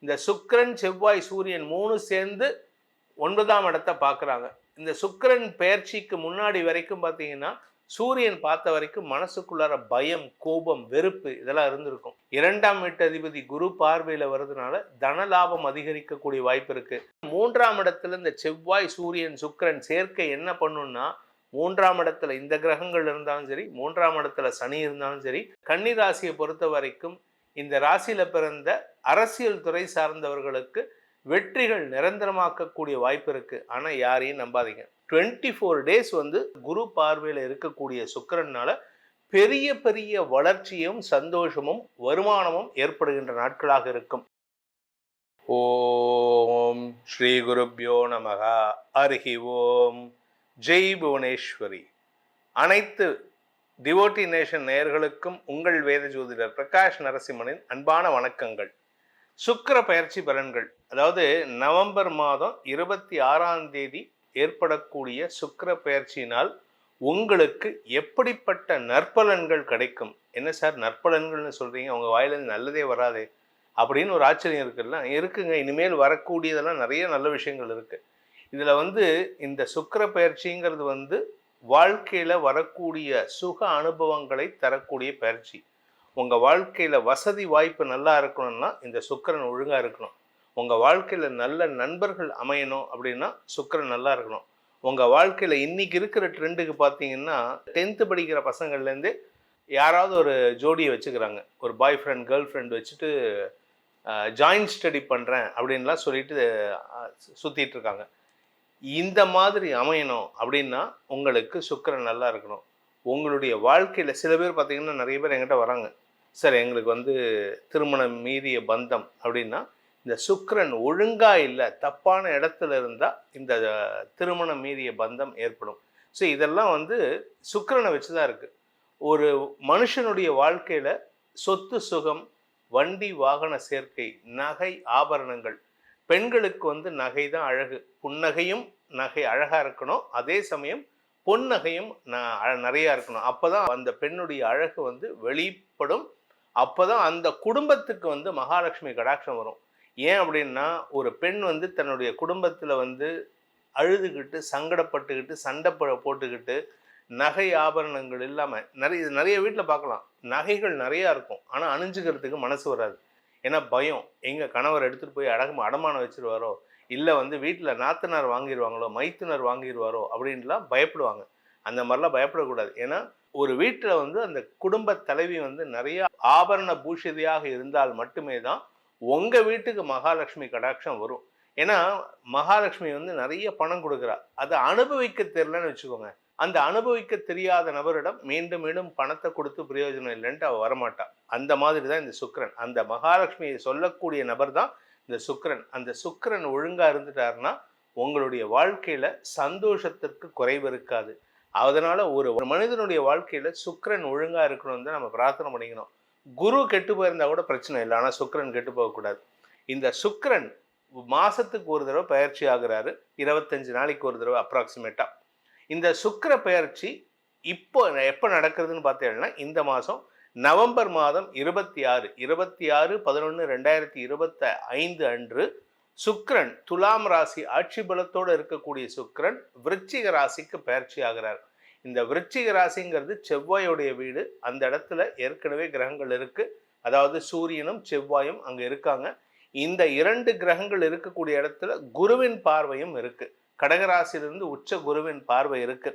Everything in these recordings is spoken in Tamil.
இந்த சுக்கிரன் செவ்வாய் சூரியன் 3 சேர்ந்து 9ஆம் இடத்தை பார்க்குறாங்க. இந்த சுக்கிரன் பெயர்ச்சிக்கு முன்னாடி வரைக்கும் பார்த்தீங்கன்னா சூரியன் பார்த்த வரைக்கும் மனசுக்குள்ளார பயம், கோபம், வெறுப்பு இதெல்லாம் இருந்திருக்கும். 2ஆம் வீட்டு அதிபதி குரு பார்வையில் வர்றதுனால தன லாபம் அதிகரிக்கக்கூடிய வாய்ப்பு இருக்கு. 3ஆம் இடத்துல இந்த செவ்வாய் சூரியன் சுக்கிரன் சேர்க்கை என்ன பண்ணுன்னா, 3ஆம் இடத்துல இந்த கிரகங்கள் இருந்தாலும் சரி, 3ஆம் இடத்துல சனி இருந்தாலும் சரி, கன்னி ராசியை பொறுத்த வரைக்கும் இந்த ராசியில பிறந்த அரசியல் துறை சார்ந்தவர்களுக்கு வெற்றிகள் நிரந்தரமாக்கக்கூடிய வாய்ப்பு இருக்கு. ஆனா யாரையும் நம்பாதீங்க. 24 டேஸ் குரு பார்வையில் இருக்கக்கூடிய சுக்கிரனால பெரிய பெரிய வளர்ச்சியும் சந்தோஷமும் வருமானமும் ஏற்படுகின்ற நாட்களாக இருக்கும். ஓம் ஸ்ரீ குருப்யோ நமக. ஹரி ஓம். ஜெய் புவனேஸ்வரி. அனைத்து டிவோட்டி நேஷன் நேயர்களுக்கும் உங்கள் வேத ஜோதிடர் பிரகாஷ் நரசிம்மனின் அன்பான வணக்கங்கள். சுக்கிர பயிற்சி பலன்கள், அதாவது நவம்பர் மாதம் 26ஆம் தேதி ஏற்படக்கூடிய சுக்கிர பயிற்சியினால் உங்களுக்கு எப்படிப்பட்ட நற்பலன்கள் கிடைக்கும்? என்ன சார் நற்பலன்கள்னு சொல்றீங்க, அவங்க வாயிலிருந்து நல்லதே வராதே அப்படின்னு ஒரு ஆச்சரியம் இருக்குல்ல? இருக்குங்க. இனிமேல் வரக்கூடியதெல்லாம் நிறைய நல்ல விஷயங்கள் இருக்கு. இதுல இந்த சுக்கிர பயிற்சிங்கிறது வாழ்க்கையில வரக்கூடிய சுக அனுபவங்களை தரக்கூடிய பயிற்சி. உங்க வாழ்க்கையில வசதி வாய்ப்பு நல்லா இருக்கணும்னா இந்த சுக்கிரன் ஒழுங்கா இருக்கணும். உங்க வாழ்க்கையில நல்ல நண்பர்கள் அமையணும் அப்படின்னா சுக்கிரன் நல்லா இருக்கணும். உங்க வாழ்க்கையில இன்னைக்கு இருக்கிற ட்ரெண்டுக்கு பார்த்தீங்கன்னா 10th படிக்கிற பசங்கள்லேருந்து யாராவது ஒரு ஜோடியை வச்சுக்கிறாங்க. ஒரு பாய் ஃப்ரெண்ட் கேர்ள் ஃப்ரெண்ட் வச்சுட்டு ஜாயின்ட் ஸ்டடி பண்ணுறேன் அப்படின்லாம் சொல்லிட்டு சுற்றிட்டு இருக்காங்க. இந்த மாதிரி அமையணும் அப்படின்னா உங்களுக்கு சுக்கிரன் நல்லா இருக்கணும். உங்களுடைய வாழ்க்கையில் சில பேர் பார்த்தீங்கன்னா நிறைய பேர் என்கிட்ட வராங்க, சார் எங்களுக்கு திருமணம் மீறிய பந்தம் அப்படின்னா இந்த சுக்கிரன் ஒழுங்கா இல்லை, தப்பான இடத்துல இருந்தால் இந்த திருமணம் மீறிய பந்தம் ஏற்படும். ஸோ இதெல்லாம் சுக்கிரனை வச்சு தான் இருக்குது. ஒரு மனுஷனுடைய வாழ்க்கையில் சொத்து சுகம், வண்டி வாகன சேர்க்கை, நகை ஆபரணங்கள். பெண்களுக்கு நகை தான் அழகு. புன்னகையும் நகை அழகாக இருக்கணும், அதே சமயம் பொன்னகையும் நிறையா இருக்கணும். அப்போ தான் அந்த பெண்ணுடைய அழகு வெளிப்படும். அப்போ தான் அந்த குடும்பத்துக்கு மகாலட்சுமி கடாட்சம் வரும். ஏன் அப்படின்னா ஒரு பெண் தன்னுடைய குடும்பத்தில் அழுதுகிட்டு சங்கடப்பட்டுக்கிட்டு சண்டை போட்டுக்கிட்டு நகை ஆபரணங்கள் இல்லாமல் நிறைய வீட்டில் பார்க்கலாம். நகைகள் நிறையா இருக்கும், ஆனால் அணிஞ்சுக்கிறதுக்கு மனசு வராது. ஏன்னா பயம், எங்கள் கணவர் எடுத்துகிட்டு போய் அடமானம் வச்சுருவாரோ, இல்லை வீட்டில் நாத்தனார் வாங்கிடுவாங்களோ, மைத்துனர் வாங்கிடுவாரோ அப்படின்லாம் பயப்படுவாங்க. அந்த மாதிரிலாம் பயப்படக்கூடாது. ஏன்னா ஒரு வீட்டில் அந்த குடும்ப தலைவி நிறைய ஆபரண பூஷிதையாக இருந்தால் மட்டுமே தான் உங்கள் வீட்டுக்கு மகாலட்சுமி கடாட்சம் வரும். ஏன்னா மகாலட்சுமி நிறைய பணம் கொடுக்குறா, அதை அனுபவிக்க தெரியலன்னு வச்சுக்கோங்க. அந்த அனுபவிக்க தெரியாத நபரிடம் மீண்டும் மீண்டும் பணத்தை கொடுத்து பிரயோஜனம் இல்லைன்ட்டு அவள் வரமாட்டா. அந்த மாதிரி தான் இந்த சுக்கிரன். அந்த மகாலட்சுமியை சொல்லக்கூடிய நபர் தான் இந்த சுக்கிரன். அந்த சுக்கிரன் ஒழுங்கா இருந்துட்டாருன்னா உங்களுடைய வாழ்க்கையில சந்தோஷத்திற்கு குறைவு இருக்காது. அதனால ஒரு மனிதனுடைய வாழ்க்கையில சுக்கிரன் ஒழுங்கா இருக்கணும்னு தான் நம்ம பிரார்த்தனை பண்ணிக்கணும். குரு கெட்டு போயிருந்தா கூட பிரச்சனை இல்லை, ஆனால் சுக்கிரன் கெட்டு போகக்கூடாது. இந்த சுக்கிரன் மாசத்துக்கு ஒரு தடவை பயிற்சி ஆகுறாரு, 25 நாளைக்கு ஒரு தடவை அப்ராக்சிமேட்டா. இந்த சுக்கிர பயிற்சி இப்போ எப்போ நடக்கிறதுன்னு பார்த்தீங்கன்னா இந்த மாதம் நவம்பர் மாதம் 26/11/2025 அன்று சுக்கிரன் துலாம் ராசி ஆட்சி பலத்தோடு இருக்கக்கூடிய சுக்கிரன் விருச்சிக ராசிக்கு பயிற்சி ஆகிறார். இந்த விருச்சிக ராசிங்கிறது செவ்வாயோடைய வீடு. அந்த இடத்துல ஏற்கனவே கிரகங்கள் இருக்கு, அதாவது சூரியனும் செவ்வாயும் அங்கே இருக்காங்க. இந்த 2 கிரகங்கள் இருக்கக்கூடிய இடத்துல குருவின் பார்வையும் இருக்கு. கடகராசியிலிருந்து உச்ச குருவின் பார்வை இருக்கு.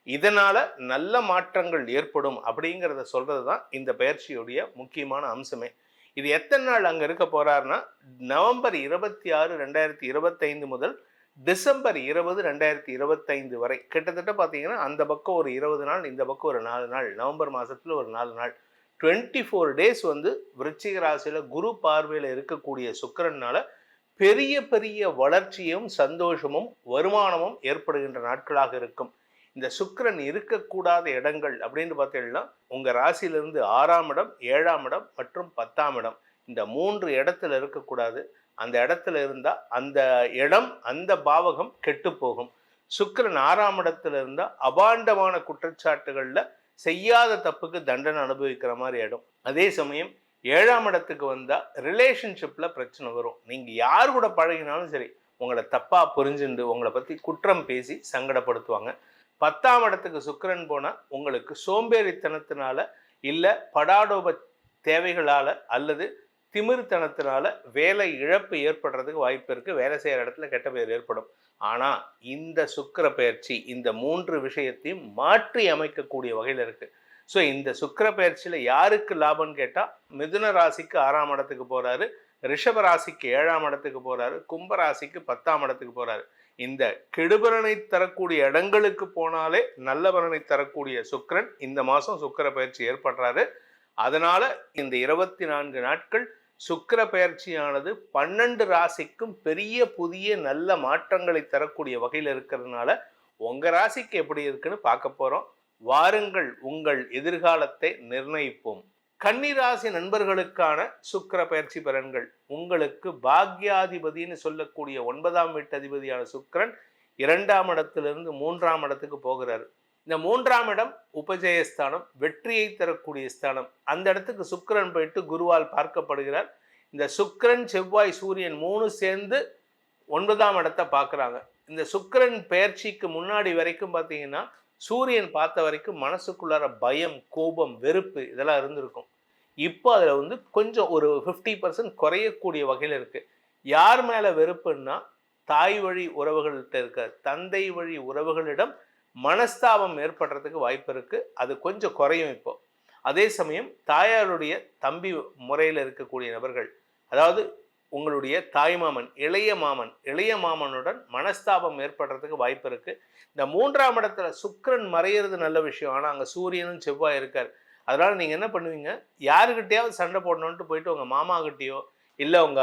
இதனால நல்ல மாற்றங்கள் ஏற்படும் அப்படிங்கிறத சொல்றது தான் இந்த பயிற்சியுடைய முக்கியமான அம்சமே. இது எத்தனை நாள் அங்கே இருக்க போறாருன்னா நவம்பர் 26, 2025 முதல் டிசம்பர் 20, 2025 வரை. கிட்டத்தட்ட பார்த்தீங்கன்னா அந்த பக்கம் ஒரு 20 நாள், இந்த பக்கம் ஒரு 4 நாள், நவம்பர் மாதத்தில் ஒரு 4 நாள், 24 டேஸ் விருச்சிக ராசியில் குரு பார்வையில் இருக்கக்கூடிய சுக்கிரனால பெரிய பெரிய வளர்ச்சியும் சந்தோஷமும் வருமானமும் ஏற்படுகின்ற நாட்களாக இருக்கும். இந்த சுக்கிரன் இருக்கக்கூடாத இடங்கள் அப்படின்னு பார்த்தீங்கன்னா உங்கள் ராசியிலிருந்து 6ஆம் இடம், 7ஆம் இடம் மற்றும் 10ஆம் இடம், இந்த 3 இடத்துல இருக்கக்கூடாது. அந்த இடத்துல இருந்தால் அந்த இடம், அந்த பாவகம் கெட்டு போகும். சுக்கிரன் 6ஆம் இடத்துல இருந்தால் அபாண்டமான குற்றச்சாட்டுகளில் செய்யாத தப்புக்கு தண்டனை அனுபவிக்கிற மாதிரி இடம். அதே சமயம் 7ஆம் இடத்துக்கு வந்தா ரிலேஷன்ஷிப்ல பிரச்சனை வரும். நீங்க யார் கூட பழகினாலும் சரி, உங்களை தப்பா புரிஞ்சுண்டு உங்களை பத்தி குற்றம் பேசி சங்கடப்படுத்துவாங்க. 10ஆம் இடத்துக்கு சுக்கிரன் போனா உங்களுக்கு சோம்பேறித்தனத்தினால இல்ல படாடோப தேவைகளால அல்லது திமிர்த்தனத்தினால வேலை இழப்பு ஏற்படுறதுக்கு வாய்ப்பு இருக்கு. வேலை செய்யற இடத்துல கெட்ட பெயர் ஏற்படும். ஆனா இந்த சுக்கிர பெயர்ச்சி இந்த 3 விஷயத்தையும் மாற்றி அமைக்கக்கூடிய வகையில் இருக்கு. ஸோ இந்த சுக்கிர பெயர்ச்சியில யாருக்கு லாபம்னு கேட்டா, மிதுன ராசிக்கு 6ஆம் இடத்துக்கு போறாரு, ரிஷப ராசிக்கு 7ஆம் இடத்துக்கு போறாரு, கும்ப ராசிக்கு 10ஆம் இடத்துக்கு போறாரு. இந்த கெடுபலனை தரக்கூடிய இடங்களுக்கு போனாலே நல்ல பலனை தரக்கூடிய சுக்கிரன் இந்த மாசம் சுக்கிர பயிற்சி ஏற்படுறாரு. அதனால இந்த 24 நாட்கள் சுக்கிர பெயர்ச்சியானது 12 ராசிக்கும் பெரிய புதிய நல்ல மாற்றங்களை தரக்கூடிய வகையில் இருக்கிறதுனால உங்க ராசிக்கு எப்படி இருக்குன்னு பார்க்க போறோம். வாருங்கள் உங்கள் எதிர்காலத்தை நிர்ணயிப்போம். கன்னிராசி நண்பர்களுக்கான சுக்கிர பயிற்சி பலன்கள். உங்களுக்கு பாக்யாதிபதினு சொல்லக்கூடிய 9ஆம் வீட்டு அதிபதியான சுக்கிரன் 2ஆம் இடத்திலிருந்து 3ஆம் இடத்துக்கு போகிறாரு. இந்த 3ஆம் இடம் உபஜயஸ்தானம், வெற்றியை தரக்கூடிய ஸ்தானம். அந்த இடத்துக்கு சுக்கிரன் போயிட்டு குருவால் பார்க்கப்படுகிறார். இந்த சுக்கிரன் செவ்வாய் சூரியன் 3 சேர்ந்து 9ஆம் இடத்தை பார்க்குறாங்க. இந்த சுக்கிரன் பெயர்ச்சிக்கு முன்னாடி வரைக்கும் பார்த்தீங்கன்னா சூரியன் பார்த்த வரைக்கும் மனசுக்குள்ளார பயம், கோபம், வெறுப்பு இதெல்லாம் இருந்திருக்கும். இப்போ அதில் கொஞ்சம் ஒரு 50% குறையக்கூடிய வகையில் இருக்கு. யார் மேலே வெறுப்புன்னா, தாய் வழி உறவுகள்கிட்ட இருக்க தந்தை வழி உறவுகளிடம் மனஸ்தாபம் ஏற்படுறதுக்கு வாய்ப்பு இருக்கு. அது கொஞ்சம் குறையும் இப்போ. அதே சமயம் தாயாருடைய தம்பி முறையில் இருக்கக்கூடிய நபர்கள், அதாவது உங்களுடைய தாய்மாமன், இளைய மாமனுடன் மனஸ்தாபம் ஏற்படுறதுக்கு வாய்ப்பு இருக்கு. இந்த 3ஆம் இடத்துல சுக்கிரன் மறையிறது நல்ல விஷயம். ஆனால் அங்கே சூரியனும் செவ்வாய் இருக்கார். அதனால நீங்க என்ன பண்ணுவீங்க, யாருக்கிட்டையாவது சண்டை போடணுன்ட்டு போயிட்டு உங்க மாமா கிட்டேயோ இல்லை உங்க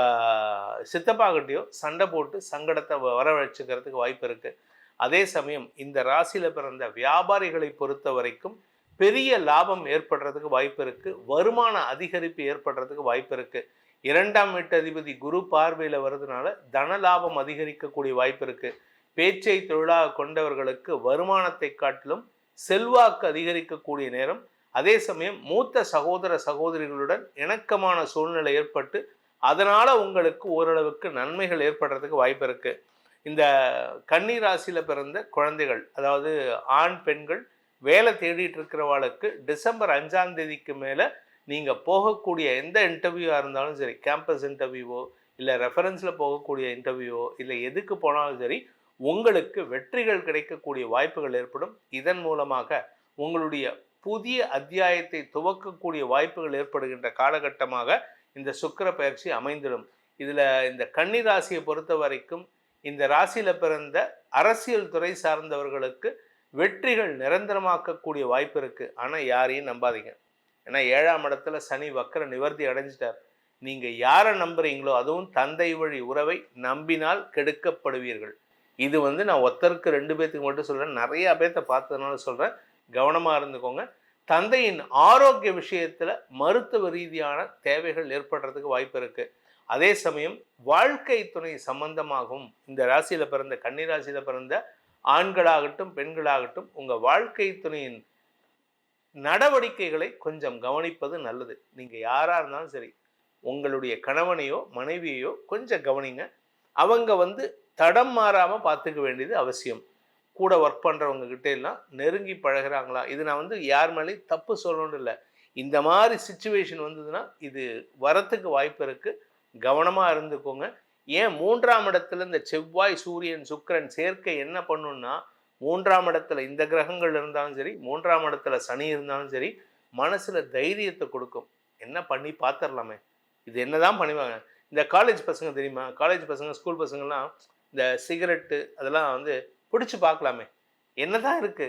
சித்தப்பா கிட்டேயோ சண்டை போட்டு சங்கடத்தை வரவழைச்சுக்கிறதுக்கு வாய்ப்பு இருக்கு. அதே சமயம் இந்த ராசியில பிறந்த வியாபாரிகளை பொறுத்த வரைக்கும் பெரிய லாபம் ஏற்படுறதுக்கு வாய்ப்பு இருக்கு. வருமான அதிகரிப்பு ஏற்படுறதுக்கு வாய்ப்பு இருக்கு. 2ஆம் வீட்டு அதிபதி குரு பார்வையில வருதுனால தன லாபம் அதிகரிக்கக்கூடிய வாய்ப்பு இருக்கு. பேச்சை தொழிலாக கொண்டவர்களுக்கு வருமானத்தை காட்டிலும் செல்வாக்கு அதிகரிக்கக்கூடிய நேரம். அதே சமயம் மூத்த சகோதர சகோதரிகளுடன் இணக்கமான சூழ்நிலை ஏற்பட்டு அதனால உங்களுக்கு ஓரளவுக்கு நன்மைகள் ஏற்படுறதுக்கு வாய்ப்பு இருக்கு. இந்த கன்னி ராசியில பிறந்த குழந்தைகள், அதாவது ஆண் பெண்கள் வேலை தேடிட்டு இருக்கிறவாளுக்கு டிசம்பர் 5ஆம் தேதிக்கு மேல நீங்க போகக்கூடிய எந்த இன்டர்வியூவா இருந்தாலும் சரி, கேம்பஸ் இன்டர்வியூவோ இல்லை ரெஃபரன்ஸில் போகக்கூடிய இன்டர்வியூவோ இல்லை எதுக்கு போனாலும் சரி, உங்களுக்கு வெற்றிகள் கிடைக்கக்கூடிய வாய்ப்புகள் ஏற்படும். இதன் மூலமாக உங்களுடைய புதிய அத்தியாயத்தை துவக்கக்கூடிய வாய்ப்புகள் ஏற்படுகின்ற காலகட்டமாக இந்த சுக்கிர பயிற்சி அமைந்திடும். இதில் இந்த கன்னி ராசியை பொறுத்த வரைக்கும் இந்த ராசியில பிறந்த அரசியல் துறை சார்ந்தவர்களுக்கு வெற்றிகள் நிரந்தரமாக்கக்கூடிய வாய்ப்பு இருக்கு. ஆனால் யாரையும் நம்பாதீங்க. ஏன்னா 7ஆம் இடத்துல சனி வக்கர நிவர்த்தி அடைஞ்சிட்டார். நீங்க யாரை நம்புறீங்களோ, அதுவும் தந்தை வழி உறவை நம்பினால் கெடுக்கப்படுவீர்கள். இது நான் ஒருத்தருக்கு 2 பேத்துக்கு மட்டும் சொல்றேன், நிறைய பேர்த்த பார்த்ததுனால சொல்றேன். கவனமா இருந்துக்கோங்க. தந்தையின் ஆரோக்கிய விஷயத்துல மருத்துவ ரீதியான தேவைகள் ஏற்படுறதுக்கு வாய்ப்பு இருக்கு. அதே சமயம் வாழ்க்கை துணை சம்பந்தமாகவும் இந்த ராசியில பிறந்த கன்னி ராசியில பிறந்த ஆண்களாகட்டும் பெண்களாகட்டும் உங்க வாழ்க்கை துணையின் நடவடிக்கைகளை கொஞ்சம் கவனிப்பது நல்லது. நீங்க யாரா இருந்தாலும் சரி, உங்களுடைய கணவனையோ மனைவியையோ கொஞ்சம் கவனிங்க. அவங்க தடம் மாறாம பார்த்துக்க வேண்டியது அவசியம். கூட ஒர்க் பண்றவங்க கிட்ட எல்லாம் நெருங்கி பழகிறாங்களா, இது நான் யார் மேலேயும் தப்பு சொல்லணும்னு இல்லை. இந்த மாதிரி சிச்சுவேஷன் வந்ததுன்னா இது வரத்துக்கு வாய்ப்பு இருக்கு. கவனமா இருந்துக்கோங்க. ஏன் 3ஆம் இடத்துல இந்த செவ்வாய் சூரியன் சுக்கிரன் சேர்க்கை என்ன பண்ணுன்னா, 3ஆம் இடத்துல இந்த கிரகங்கள் இருந்தாலும் சரி, 3ஆம் இடத்துல சனி இருந்தாலும் சரி, மனசுல தைரியத்தை கொடுக்கும். என்ன பண்ணி பார்த்துடலாமே, இது என்னதான் பண்ணுவாங்க. இந்த காலேஜ் பசங்க தெரியுமா, காலேஜ் பசங்க ஸ்கூல் பசங்கள்லாம் இந்த சிகரெட்டு அதெல்லாம் பிடிச்சி பார்க்கலாமே, என்னதான் இருக்கு,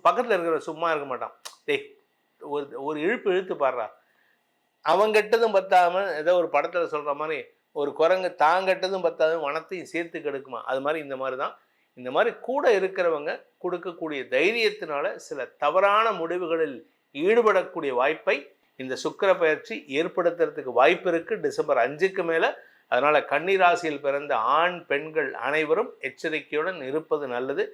பக்கத்தில் இருக்கிற சும்மா இருக்க மாட்டான், டேய் ஒரு இழுப்பு இழுத்து பாடுறா. அவங்கட்டதும் பத்தாம ஏதோ ஒரு படத்தில் சொல்ற மாதிரி ஒரு குரங்கு தாங்கட்டதும் பத்தாது வனத்தையும் சேர்த்து கெடுக்குமா, அது மாதிரி இந்த மாதிரி தான். இந்த மாதிரி கூட இருக்கிறவங்க கொடுக்கக்கூடிய தைரியத்தினால சில தவறான முடிவுகளில் ஈடுபடக்கூடிய வாய்ப்பை இந்த சுக்கிர பயிற்சி ஏற்படுத்துறதுக்கு வாய்ப்பு இருக்கு டிசம்பர் 5க்கு மேல. அதனால கன்னி ராசியில் பிறந்த ஆண் பெண்கள் அனைவரும் எச்சரிக்கையுடன் இருப்பது நல்லது.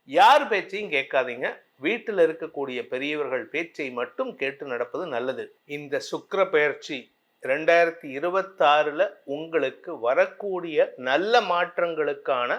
யார் பேச்சையும் கேட்காதீங்க. வீட்டில் இருக்கக்கூடிய பெரியவர்கள் பேச்சை மட்டும் கேட்டு நடப்பது நல்லது. இந்த சுக்கிர பெயர்ச்சி 2026 உங்களுக்கு வரக்கூடிய நல்ல மாற்றங்களுக்கான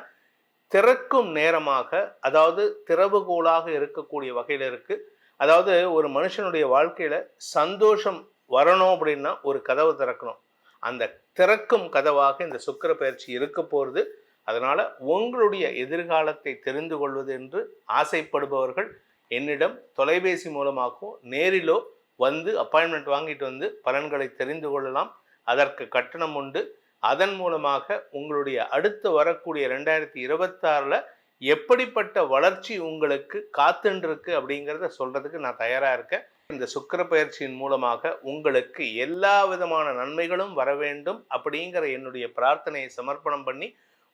திறக்கும் நேரமாக, அதாவது திறவுகோலாக இருக்கக்கூடிய வகையில் இருக்கு. அதாவது ஒரு மனுஷனுடைய வாழ்க்கையில சந்தோஷம் வரணும் அப்படின்னா ஒரு கதவை திறக்கணும். அந்த திறக்கும் கதவாக இந்த சுக்கிர பெயர்ச்சி இருக்க போகிறது. அதனால உங்களுடைய எதிர்காலத்தை தெரிந்து கொள்வது என்று ஆசைப்படுபவர்கள் என்னிடம் தொலைபேசி மூலமாகவோ நேரிலோ வந்து அப்பாயின்மெண்ட் வாங்கிட்டு வந்து பலன்களை தெரிந்து கொள்ளலாம். அதற்கு கட்டணம் உண்டு. அதன் மூலமாக உங்களுடைய அடுத்து வரக்கூடிய 2026 எப்படிப்பட்ட வளர்ச்சி உங்களுக்கு காத்துருக்கு அப்படிங்கிறத சொல்றதுக்கு நான் தயாரா இருக்கேன். இந்த சுக்கிர பயிற்சியின் மூலமாக உங்களுக்கு எல்லா விதமான நன்மைகளும் வர வேண்டும் அப்படிங்கிற என்னுடைய பிரார்த்தனையை சமர்ப்பணம் பண்ணி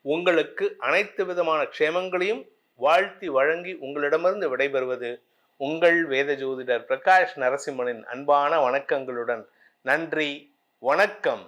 உங்களுக்கு அனைத்து விதமான க்ஷேமங்களையும் வாழ்த்தி வழங்கி உங்களிடமிருந்து விடைபெறுவது உங்கள் வேத ஜோதிடர் பிரகாஷ் நரசிம்மனின் அன்பான வணக்கங்களுடன். நன்றி, வணக்கம்.